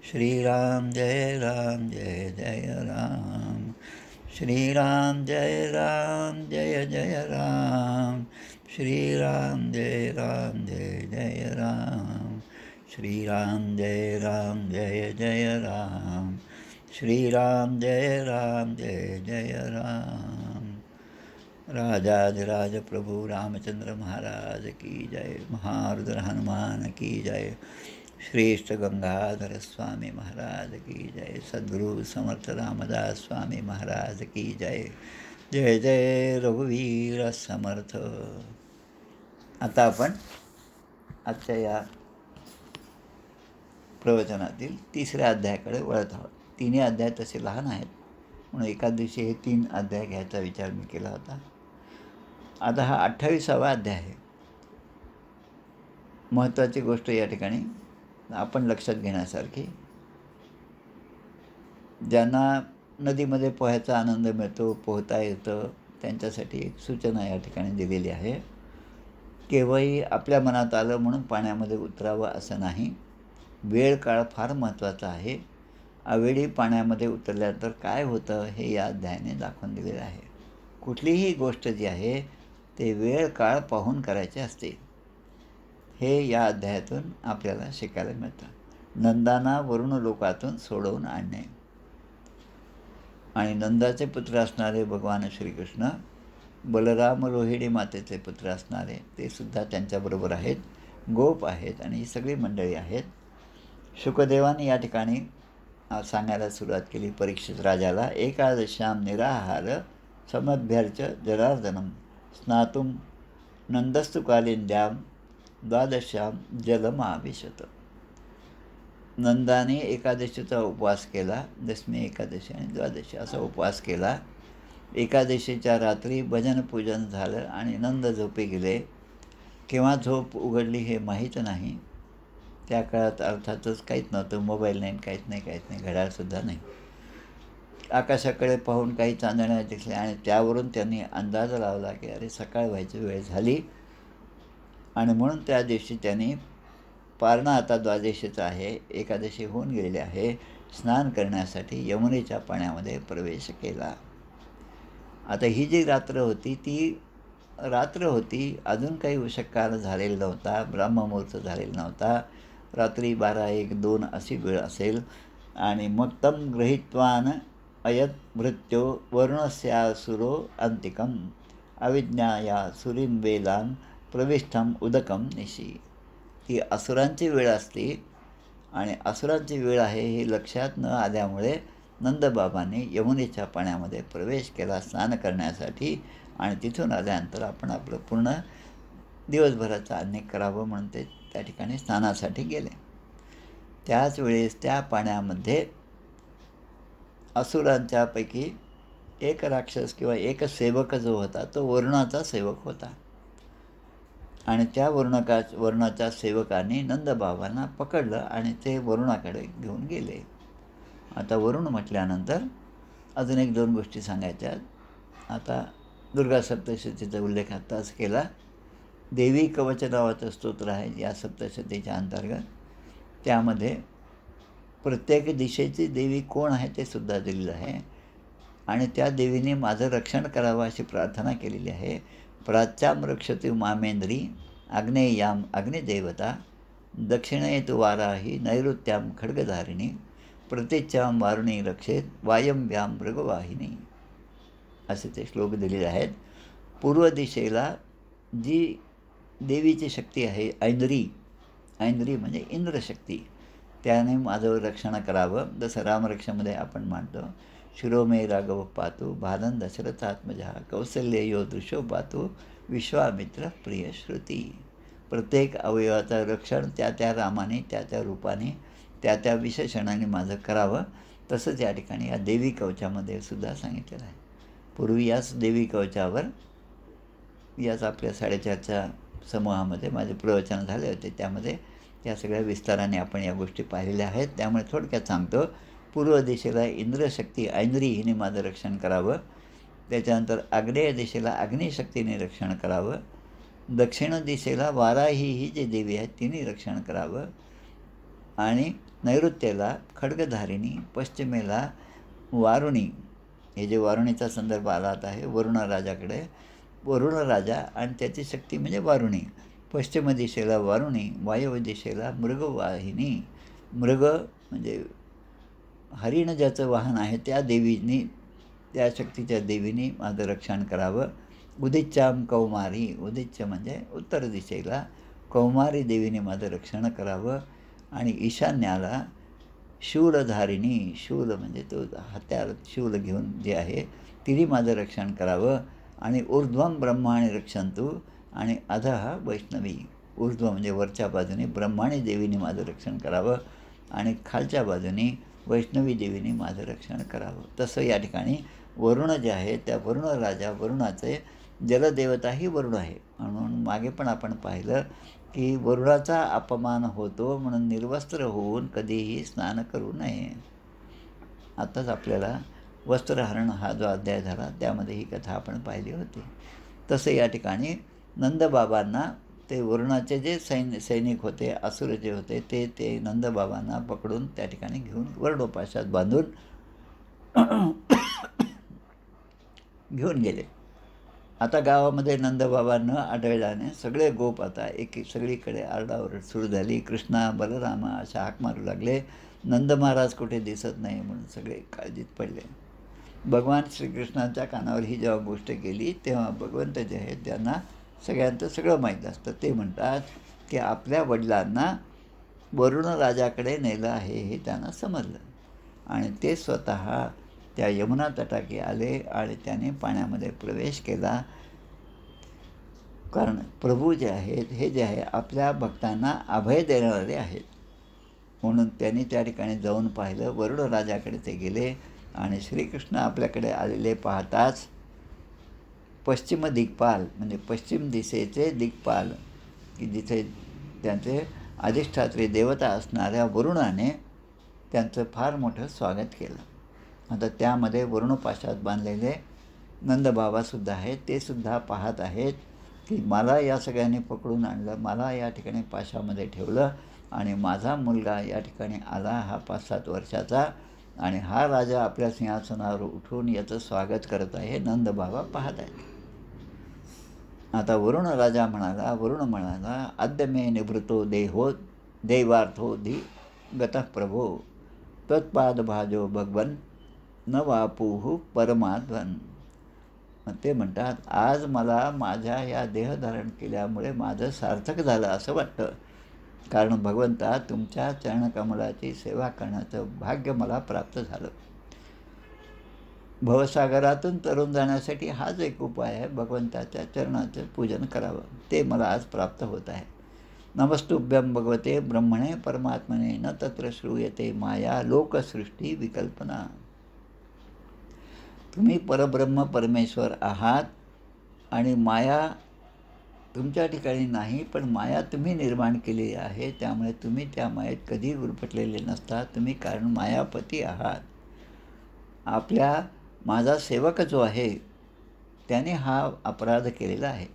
श्रीराम जय राम जय जय राम. श्रीराम जय राम जय जय राम. श्रीराम जय राम जय जय राम. श्रीराम जय राम जय जय राम. श्रीराम जय राम जय जय राम. राजाधिराज प्रभु रामचंद्र महाराज की जय. महारुद्र हनुमान की जय. श्रेष्ठ गंगाधर स्वामी महाराज की जय. सद्गुरु समर्थ रामदास स्वामी महाराज की जय. जय जय रघुवीर समर्थ. आता आपण आजच्या या प्रवचनातील 3ऱ्या अध्यायाकडे वळत आहोत. तिन्ही अध्याय तसे लहान आहेत म्हणून एका दिवशी हे 3 अध्याय घ्यायचा विचार मी केला होता. आता हा 28वा अध्याय आहे. महत्त्वाची गोष्ट या ठिकाणी आपण लक्षात घेण्यासारखी, ज्यांना नदीमध्ये पोहायचा आनंद मिळतो, पोहता येतं, त्यांच्यासाठी एक सूचना या ठिकाणी दिलेली आहे. केव्हाही आपल्या मनात आलं म्हणून पाण्यामध्ये उतरावं असं नाही. वेळ काळ फार महत्त्वाचा आहे. अवेळी पाण्यामध्ये उतरल्यानंतर काय होतं हे या अध्यायाने दाखवून दिलेलं आहे. कुठलीही गोष्ट जी आहे ते वेळ काळ पाहून करायचे असते, हे या अध्यायातून आपल्याला शिकायला मिळतं. नंदांना वरुण लोकातून सोडवून आणणे आणि नंदाचे पुत्र असणारे भगवान श्रीकृष्ण, बलराम रोहिणी मातेचे पुत्र असणारे ते सुद्धा त्यांच्याबरोबर आहेत, गोप आहेत आणि ही सगळी मंडळी आहेत. शुकदेवाने या ठिकाणी सांगायला सुरुवात केली परीक्षित राजाला. एकादश्याम निराहार समभ्यर्च जनार्दनम स्नातुम नंदस्तु कालिंद्याम द्वादश्याम जलमाविशत. नंदाने एकादशीचा उपवास केला. दशमी एकादशी आणि द्वादशी असा उपवास केला. एकादशीच्या रात्री भजनपूजन झालं आणि नंद झोपी गेले. केव्हा झोप उघडली हे माहीत नाही. त्या काळात अर्थातच काहीच नव्हतं, मोबाईल नाही, काहीच नाही, घड्याळसुद्धा नाही. आकाशाकडे पाहून काही चांदण्या दिसल्या आणि त्यावरून त्यांनी अंदाज लावला की अरे सकाळ व्हायची वेळ झाली. आणि म्हणून त्या दिवशी त्यांनी पारणा आता द्वादशीचा आहे, एकादशी होऊन गेलेली आहे, स्नान करण्यासाठी यमुनेच्या पाण्यामध्ये प्रवेश केला. आता ही जी रात्र होती ती रात्र होती, अजून काही उषःकाल झालेला नव्हता, ब्रह्ममुहूर्त झालेला नव्हता. रात्री 12, 1, 2 अशी वेळ असेल. आणि मग तम गृहीत्वान अयत भृत्यो वरुणस्यासुरो अंतिकम अविज्ञाया सुरीन वेलान प्रविष्ठम उदकम निशी. ही असुरांची वेळ असते आणि असुरांची वेळ आहे हे लक्षात न आल्यामुळे नंदबाबांनी यमुनेच्या पाण्यामध्ये प्रवेश केला स्नान करण्यासाठी. आणि तिथून आल्यानंतर आपण आपलं पूर्ण दिवसभराचं अन्य करावं म्हणून ते त्या ठिकाणी स्नानासाठी गेले. त्याच वेळेस त्या पाण्यामध्ये असुरांच्यापैकी एक राक्षस किंवा एक सेवक जो होता तो वरुणाचा सेवक होता. आणि त्या वरुणाच्या सेवकाने नंदबाबांना पकडलं आणि ते वरुणाकडे घेऊन गेले. आता वरुण म्हटल्यानंतर अजून 1-2 गोष्टी सांगायच्या. आता दुर्गा सप्तशतीचा उल्लेख आत्ताच केला. देवी कवच नावाचं स्तोत्र आहे या सप्तशतीच्या अंतर्गत. त्यामध्ये प्रत्येक दिशेची देवी कोण आहे ते सुद्धा दिलेलं आहे. आणि त्या देवीने माझं रक्षण करावं अशी प्रार्थना केलेली आहे. प्राच्यां रक्षतु मामेंद्री आग्नेयाम अग्निदेवता दक्षिणेतु वाराही नैऋत्यां खड्गधारिणी प्रतीच्यां वारुणी रक्षेत वायव्यां मृगवाहिनी असे ते श्लोक दिलेले आहेत. पूर्व दिशेला जी देवीची शक्ती आहे ऐंद्री म्हणजे इंद्रशक्ती, त्याने माझं रक्षण करावं. जसं रामरक्षामध्ये आपण मानतो शिरोमे राघव पातू भालन दशरथात्मजा कौसल्ययो दृश्यो पातू विश्वामित्र प्रिय श्रुती. प्रत्येक अवयवाचं रक्षण त्या रामाने त्या रूपाने त्या विशेषणाने माझं करावं. तसंच या ठिकाणी या देवी कवचामध्ये सुद्धा सांगितलेलं आहे. पूर्वी याच देवी कवचावर याच आपल्या 4:30च्या समूहामध्ये माझे प्रवचन झाले होते. त्यामध्ये या सगळ्या विस्ताराने आपण या गोष्टी पाहिलेल्या आहेत. त्यामुळे थोडक्यात सांगतो. पूर्व दिशेला इंद्रशक्ती ऐंद्री हिने माझं रक्षण करावं. त्याच्यानंतर आग्नेय दिशेला अग्निशक्तीने रक्षण करावं. दक्षिण दिशेला वाराही ही जी देवी आहे तिने रक्षण करावं. आणि नैऋत्येला खड्गधारिणी, पश्चिमेला वारुणी. हे जे वारुणीचा संदर्भ आलात आहे वरुण राजाकडे, वरुण राजा आणि त्याची शक्ती म्हणजे वारुणी. पश्चिम दिशेला वारुणी, वायव्य दिशेला मृगवाहिनी. मृग म्हणजे हरिण ज्याचं वाहन आहे त्या देवीनी, त्या शक्तीच्या देवीनी माझं रक्षण करावं. उदिच्चाम कौमारी, उदिच्च म्हणजे उत्तर दिशेला कौमारी देवीने माझं रक्षण करावं. आणि ईशान्याला शूलधारिणी, शूल म्हणजे तो हत्यार शूल घेऊन जे आहे तिने माझं रक्षण करावं. आणि ऊर्ध्वम ब्रह्माणी रक्षंतु, आणि अधः वैष्णवी. ऊर्ध्व म्हणजे वरच्या बाजूने ब्रह्माणी देवीने माझं रक्षण करावं आणि खालच्या बाजूने वैष्णवी देवीने माझं रक्षण करावं. तसं या ठिकाणी वरुण जे आहे त्या वरुण राजा वरुणाचे जलदेवताही वरुण आहे. म्हणून मागे पण आपण पाहिलं की वरुणाचा अपमान होतो म्हणून निर्वस्त्र होऊन कधीही स्नान करू नये. आताच आपल्याला वस्त्रहरण हा जो अध्याय झाला त्यामध्ये ही कथा आपण पाहिली होती. तसे या ठिकाणी नंदबाबांना ते वरुणाचे जे सैनिक होते, असुर जे होते, ते नंदबाबांना पकडून त्या ठिकाणी घेऊन वर्णोपाशात बांधून घेऊन गेले. आता गावामध्ये नंदबाबा न आढळल्याने सगळे गोप आता सगळीकडे आरडाओरड सुरू झाली. कृष्णा, बलरामा अशा हाक मारू लागले. नंद महाराज कुठे दिसत नाही म्हणून सगळे काळजीत पडले. भगवान श्रीकृष्णांच्या कानावर ही जेव्हा गोष्ट केली तेव्हा भगवंत जे आहेत त्यांना सगळ्यांचं सगळं माहीत असतं. ते म्हणतात की आपल्या वडिलांना वरुण राजाकडे नेलं आहे हे त्यांना समजलं आणि ते स्वतः त्या यमुना तटाकी आले आणि त्याने पाण्यामध्ये प्रवेश केला. कारण प्रभू जे आहेत हे जे आहे आपल्या भक्तांना अभय देणारे आहेत. म्हणून त्यांनी त्या ठिकाणी जाऊन पाहिलं. वरुण राजाकडे ते गेले आणि श्रीकृष्ण आपल्याकडे आलेले पाहताच पश्चिम दिग्पाल म्हणजे पश्चिम दिशेचे दिग्पाल की जिथे त्यांचे अधिष्ठात्री देवता असणाऱ्या वरुणाने त्यांचं फार मोठं स्वागत केलं. आता त्यामध्ये वरुणपाशात बांधलेले नंदबाबासुद्धा आहेत. ते सुद्धा पाहत आहेत की मला या सगळ्यांनी पकडून आणलं, मला या ठिकाणी पाशामध्ये ठेवलं आणि माझा मुलगा या ठिकाणी आला हा 5-7 वर्षाचा आणि हा राजा आपल्या सिंहासनावर उठून याचं स्वागत करत आहे. नंदबाबा पाहत आहेत. आता वरुण म्हणाला अद्य मे निवृत्तो देहो दैवार्थो धी गतः प्रभो तत्पादभाजो भगवन न वापुः परमाध्वन. ते म्हणतात आज मला माझ्या या देहधारण केल्यामुळे माझं सार्थक झालं असं वाटतं. कारण भगवंता तुमच्या चरणकमलाची सेवा करण्याचं भाग्य मला प्राप्त झालं. भवसागरातून तरुण जाण्यासाठी हाच एक उपाय आहे, भगवंताच्या चरणाचं पूजन करावं. ते मला आज प्राप्त होत आहे. नमस्तुभ्यं भगवते ब्रह्मणे परमात्मने न तत्र श्रूयते माया लोकसृष्टी विकल्पना. तुम्ही परब्रह्म परमेश्वर आहात आणि माया तुमच्या ठिकाणी नाही, पण माया तुम्ही निर्माण केली आहे. त्यामुळे तुम्ही त्या मायेत कधी गुरफटलेले नसता. तुम्ही कारण मायापती आहात. माझा सेवक जो आहे त्याने हा अपराध केलेला आहे.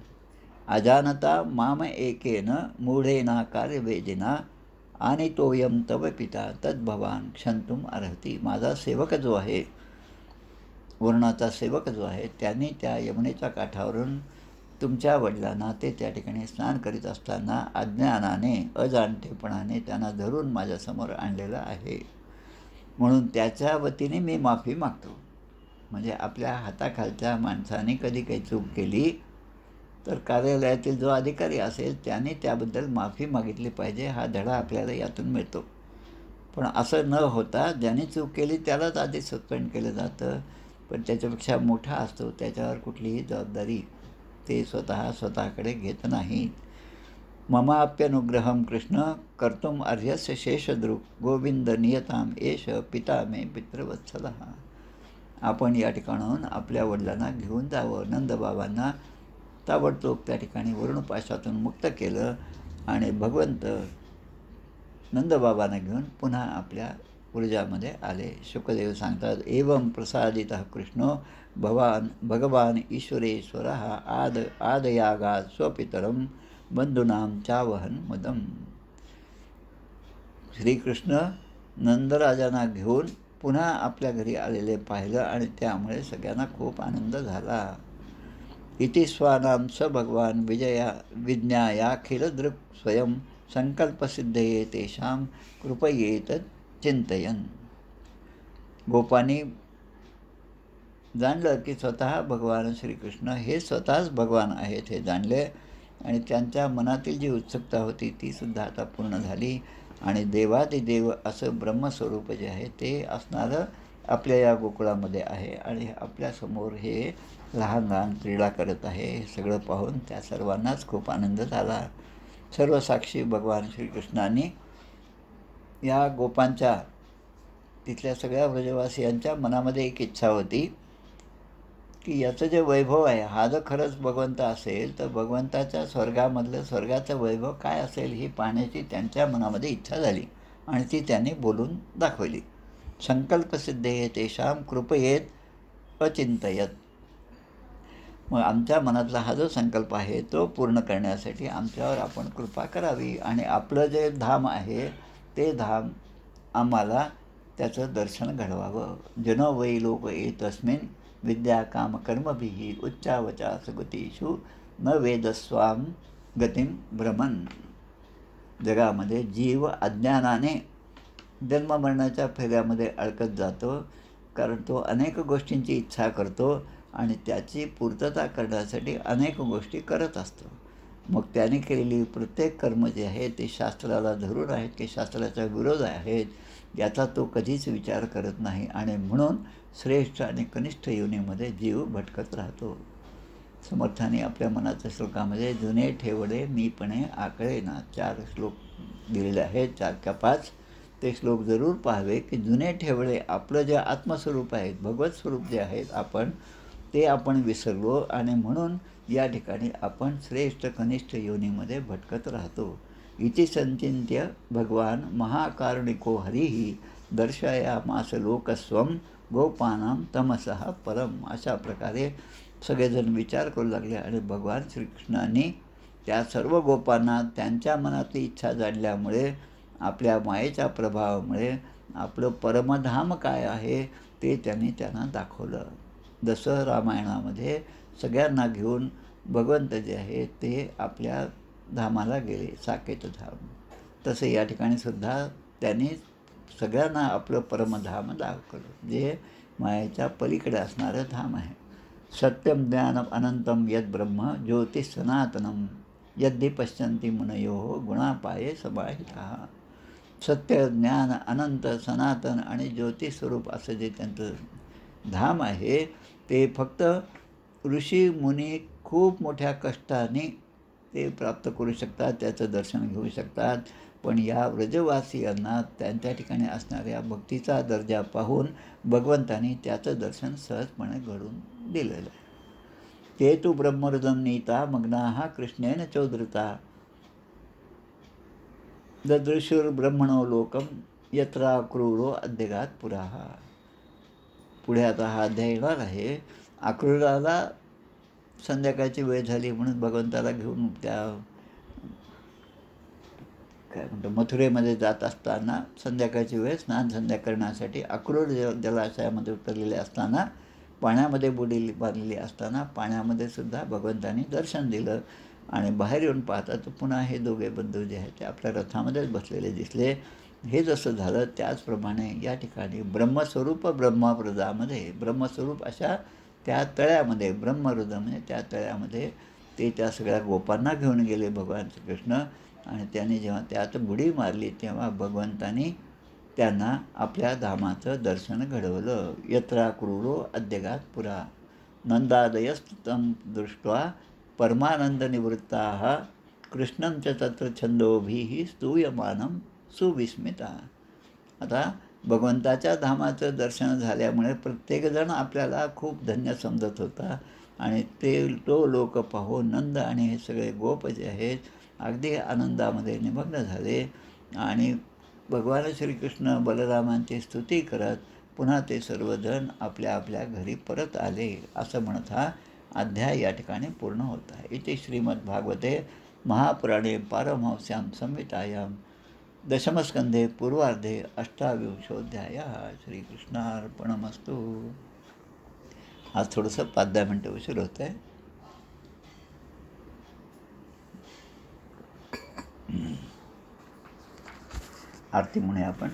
अजानता माम एकेन मूढेना कार्यवेदिना आणि तोयम तव पिता तद्भवान क्षंतुम अर्हती. माझा सेवक जो आहे, वरुणाचा सेवक जो आहे, त्यांनी त्या यमुनेच्या काठावरून तुमच्या वडिलांना ते त्या ठिकाणी स्नान करीत असताना अज्ञानाने अजाणतेपणाने त्यांना धरून माझ्यासमोर आणलेलं आहे. म्हणून त्याच्या वतीने मी माफी मागतो. म्हणजे आपल्या हाताखालच्या माणसाने कधी काही चूक केली तर कार्यालयातील जो अधिकारी असेल त्याने त्याबद्दल माफी मागितली पाहिजे. हा धडा आपल्याला यातून मिळतो. पण असं न होता ज्याने चूक केली त्यालाच आधी सस्पेंड केलं जातं. पण त्याच्यापेक्षा मोठा असतो, त्याच्यावर कुठलीही जबाबदारी ते स्वतःकडे घेत नाहीत. ममाप्यनुग्रहम कृष्ण कर्तुम अर्यस्य शेषदृक् गोविंद नियताम एष पिता मे पितृवत्सलः. आपण या ठिकाणाहून आपल्या वडिलांना घेऊन जावं. नंदबाबांना ताबडतोब त्या ठिकाणी वरुणपाशातून मुक्त केलं आणि भगवंत नंदबाबांना घेऊन पुन्हा आपल्या ऊर्जामध्ये आले. शुकदेव सांगतात एवं प्रसादितः कृष्णो भगवान ईश्वरेश्वरः आदयागात् स्वपितरं बंधूनां चावहन मुदम. श्रीकृष्ण नंदराजांना घेऊन पुन्हा आपल्या घरी आलेले पाहिलं आणि त्यामुळे सगळ्यांना खूप आनंद झाला. इति स्वानां स भगवान विजया विज्ञायाखिल दृक् स्वयं संकल्पसिद्धये तेषां कृपयेत चिंतयन. गोपांनी जाणलं की स्वतः भगवान श्रीकृष्ण हे स्वतःच भगवान आहेत हे जाणले आणि त्यांच्या मनातील जी उत्सुकता होती तीसुद्धा आता पूर्ण झाली आणि देवादिदेव असं ब्रह्मस्वरूप जे आहे ते असणारं आपल्या या गोकुळामध्ये आहे आणि आपल्यासमोर हे लहान लहान क्रीडा करत आहे. हे सगळं पाहून त्या सर्वांनाच खूप आनंद झाला. सर्व साक्षी भगवान श्रीकृष्णांनी या गोपांच्या तिथल्या सगळ्या व्रजवासियांच्या मनामध्ये एक इच्छा होती की याचं जे वैभव आहे हा जर खरंच भगवंत असेल तर भगवंताच्या स्वर्गाचं वैभव काय असेल ही पाहण्याची त्यांच्या मनामध्ये इच्छा झाली आणि ती त्यांनी बोलून दाखवली. संकल्पसिद्धये तेषां कृपयेत अचिंतयत. मग आमच्या मनातला हा जो संकल्प आहे तो पूर्ण करण्यासाठी आमच्यावर आपण कृपा करावी आणि आपलं जे धाम आहे ते धाम आम्हाला त्याचं दर्शन घडवावं. जनो वै लोक एतस्मिन् विद्या काम कर्मभिः उच्चावचा सुगतीषु न वेदस्वाम गतिं भ्रमन्. जगामध्ये जीव अज्ञानाने जन्ममरणाच्या फेऱ्यामध्ये अडकत जातो कारण तो अनेक गोष्टींची इच्छा करतो आणि त्याची पूर्तता करण्यासाठी अनेक गोष्टी करत असतो. मग त्याने केलेली प्रत्येक कर्म जे आहे ते शास्त्राला धरून आहेत की शास्त्राच्या विरोध आहेत याचा तो कधीच विचार करत नाही आणि म्हणून श्रेष्ठ आणि कनिष्ठ योनीमध्ये जीव भटकत राहतो. समर्थाने आपल्या मनाच्या श्लोकामध्ये जुने ठेवडे मीपणे आकळे ना 4 श्लोक दिलेले आहेत, 4 का 5. ते श्लोक जरूर पाहावे की जुने ठेवडे आपलं जे आत्मस्वरूप आहेत भगवत स्वरूप जे आहेत आपण ते आपण विसरलो आणि म्हणून या ठिकाणी आपण श्रेष्ठ कनिष्ठ योनीमध्ये भटकत राहतो. इति संचिंत्य भगवान महाकारुणिको हरिही दर्शयामास लोकस्वम गोपानां तमसः परम. अशा प्रकारे सगळेजण विचार करू लागले आणि भगवान श्रीकृष्णांनी त्या सर्व गोपांना त्यांच्या मनातली इच्छा जाणल्यामुळे आपल्या मायेच्या प्रभावामुळे आपलं परमधाम काय आहे ते त्यांना दाखवलं. जसं रामायणामध्ये सगळ्यांना घेऊन भगवंत जे आहे ते आपल्या धामाला गेले साकेत धाम, तसे या ठिकाणी सुद्धा त्यांनी सगळ्यांना आपलं परमधाम दाखवलं जे मायेच्या पलीकडे असणारं धाम आहे. सत्यम ज्ञानम अनंतम यद ब्रह्म ज्योतिः सनातनम यद्दि पश्यन्ति मुनयो गुणापाये समाहिताः. सत्य ज्ञान अनंत सनातन आणि ज्योतिस्वरूप असं जे त्यांचं धाम आहे ते फक्त ऋषी मुनी खूप मोठ्या कष्टाने ते प्राप्त करू शकतात, त्याचं दर्शन घेऊ शकतात. पण या व्रजवासियांना त्यांच्या ठिकाणी असणाऱ्या भक्तीचा दर्जा पाहून भगवंतांनी त्याचं दर्शन सहजपणे घडून दिलेलं आहे. ते तु ब्रह्महृदं नीता मग्नाः कृष्णेन चोदृता ददृशुर्ब्रह्मणो लोकं यत्रा क्रूरो अद्यगात पुराः. पुढे आता हा अध्याय येणार आहे. अक्रूराला संध्याकाळची वेळ झाली म्हणून भगवंताला घेऊन त्या काय म्हणतो मथुरेमध्ये जात असताना संध्याकाळची वेळ स्नान संध्या करण्यासाठी अक्रूर जलाशयामध्ये उतरलेले असताना पाण्यामध्ये बुडी बांधलेली असताना पाण्यामध्ये सुद्धा भगवंतांनी दर्शन दिलं आणि बाहेर येऊन पाहता तर पुन्हा हे दोघे बंधू जे आहेत ते आपल्या रथामध्येच बसलेले दिसले. हे जसं झालं त्याचप्रमाणे या ठिकाणी ब्रह्मस्वरूप ब्रह्महृदामध्ये ब्रह्मस्वरूप अशा त्या तळ्यामध्ये ब्रह्महृद म्हणजे त्या तळ्यामध्ये ते त्या सगळ्या गोपांना घेऊन गेले भगवान श्रीकृष्ण आणि त्यांनी जेव्हा त्यात बुडी मारली तेव्हा भगवंतांनी त्यांना आपल्या धामाचं दर्शन घडवलं. यत्रा क्रूरो अद्यगात पुरा नंदादयस्तं दृष्ट्वा परमानंदनिवृत्ताः कृष्णं च तत्र छंदोभिः स्तूयमानं सुविस्मिता. आता भगवंताच्या धामाचं दर्शन झाल्यामुळे प्रत्येकजण आपल्याला खूप धन्य समजत होता आणि तो लोक पाहून नंद आणि हे सगळे गोप जे आहेत अगदी आनंदामध्ये निमग्न झाले आणि भगवान श्रीकृष्ण बलरामांची स्तुती करत पुन्हा ते सर्वजण आपल्या आपल्या घरी परत आले. असं म्हणत हा अध्याय या ठिकाणी पूर्ण होत आहे. इथे श्रीमद्भागवते महापुराणे पारमहंस्यां संहितायां दशमस्कंधे पूर्वार्धे 28 श्रीकृष्णार्पणमस्तु. आज थोडंसं 5-10 मिनटं उशीर होत आहे. आरती म्हणूया आपण.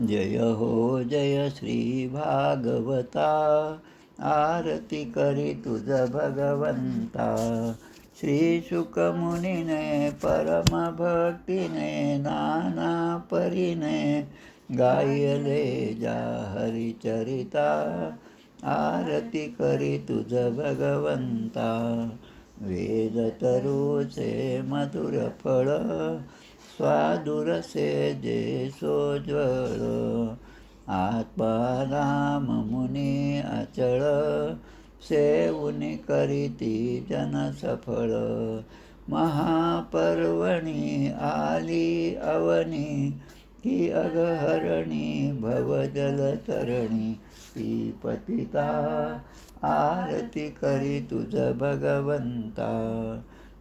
जय हो जय श्री भागवता, आरती करी तुझ भगवंता. श्री शुकमुनीने परम भक्तीने नाना परीने गायले जा हरिचरिता. आरती करी तुझ भगवंता. वेद तरुचे मधुर फळ, स्वादुरसे जे सोज्वळ. आत्माराम मुनी अचळ, सेवुनी करीती जन सफळ. महापर्वणी आली अवनी, की अगहरणी भवजलतरणी. ती पतिता आरती करी तुझ भगवंता.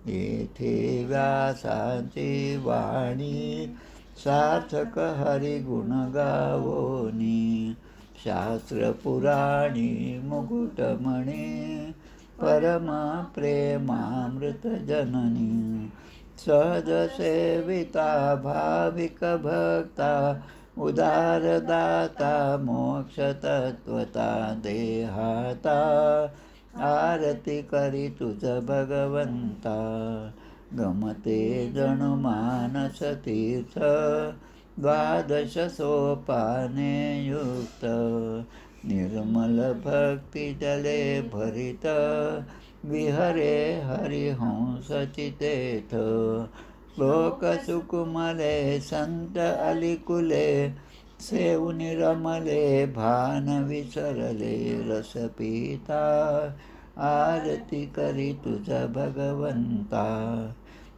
येथे व्यासाची वाणी, सार्थक हरिगुण गावोनी. शास्त्र पुराणी मुकुटमणी, परम प्रेमामृत जननी. सहज सेविता भाविक भक्ता, उदारदाता मोक्ष तत्वता देहाता. आरती करी तुझ भगवंता. गमते जणु मानस तीर्थ, 12 सोपाने युक्त. निर्मल भक्ती जले भरित, विहरे हरिहंस चितेथ. श्लोक सुकुमले संत अलिकुले, सेवुनी रमले भान विसरले रस पिता. आरती करी तुझ भगवंता.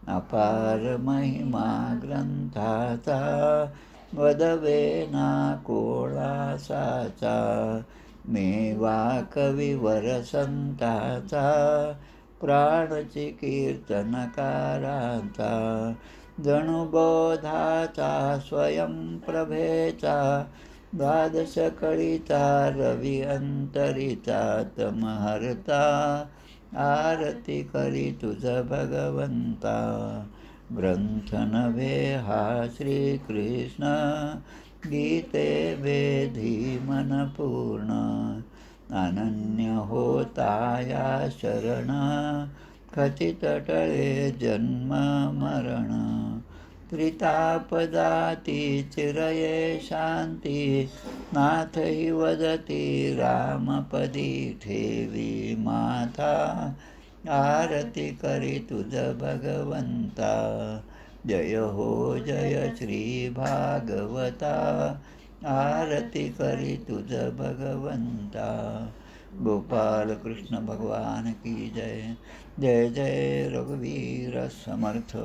अपार महिमा ग्रंथाचा, वदवे ना कोळासाचा. मेवा कविवर संताचा, प्राणची कीर्तनकाराचा. जणू बोधाचा स्वयंप्रभेचा, 12 कळीचा रवी अंतरीचा तमहर्ता. आरती करी तुझ भगवंता. ग्रंथ नव्हे हा श्रीकृष्ण, गीते वेधी मन पूर्ण. अनन्य होता या शरण, खचित टळे जन्म मरण. त्रितापदाती चिरये शांती, नाथ हि वदती रामपदी ठेवी माथा. आरती करी तुझ भगवंता. जय हो जय श्री भागवता, आरती करी तुझ भगवंता. गोपाल कृष्ण भगवान की जय. जय जय रघुवीर समर्थ.